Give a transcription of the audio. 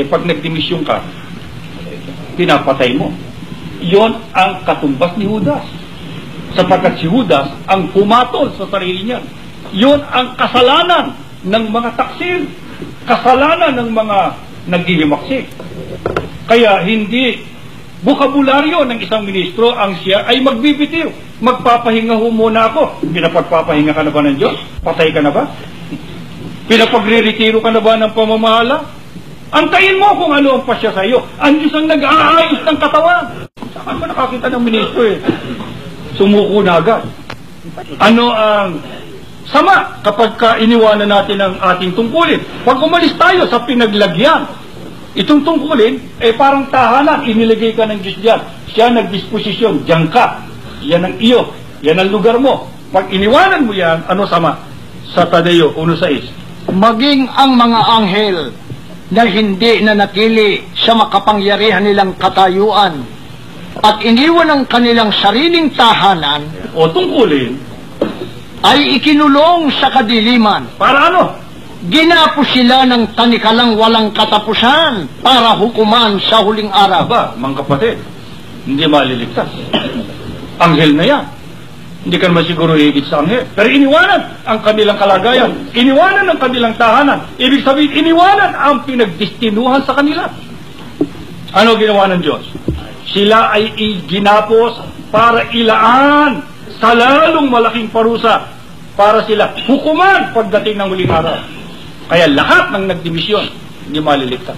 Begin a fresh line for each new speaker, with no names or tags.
pag nagdimisyon ka, pinapatay mo. Yon ang katumbas ni Judas. Sapagkat si Judas ang pumatol sa sarili niya. Yon ang kasalanan ng mga taksil. Kasalanan ng mga naghihimaksik. Kaya hindi bukabularyo ng isang ministro ang siya ay magbibitiw. Magpapahinga ho muna ako. Pinapagpapahinga ka na ba ng Diyos? Patay ka na ba? Pinapagre-retiro ka na ba ng pamamahala? Antayin mo kung ano ang pasya sa iyo. Ang Diyos ang nag-aayos ng katawan. Saan ba nakakita ng ministro Sumuko na agad. Ano ang sama kapag iniwanan natin ang ating tungkulin? Pag umalis tayo sa pinaglagyan, itong tungkulin, parang tahanan, inilagay ka ng Diyos dyan. Siya nagdisposisyon, diyan ka. Yan ang iyo. Yan ang lugar mo. Pag iniwanan mo yan, ano sama? Sa Tadeo 1:6.
Maging ang mga anghel na hindi nanatili sa makapangyarihan nilang katayuan at iniwan ang kanilang sariling tahanan
o tungkulin
ay ikinulong sa kadiliman.
Para ano?
Ginapo sila ng tanikalang walang katapusan para hukuman sa huling araw.
Aba, mga kapatid, hindi maliligtas. Anghel na yan. Hindi ka naman siguro higit sa anghel. Pero iniwanan ang kanilang kalagayan. Iniwanan ang kanilang tahanan. Ibig sabihin, iniwanan ang pinagdestinuhan sa kanila. Ano ginawa ng Diyos? Sila ay ginapos para ilaan sa lalong malaking parusa para sila hukuman pagdating ng huling araw. Kaya lahat ng nagdimisyon, hindi maliligtas.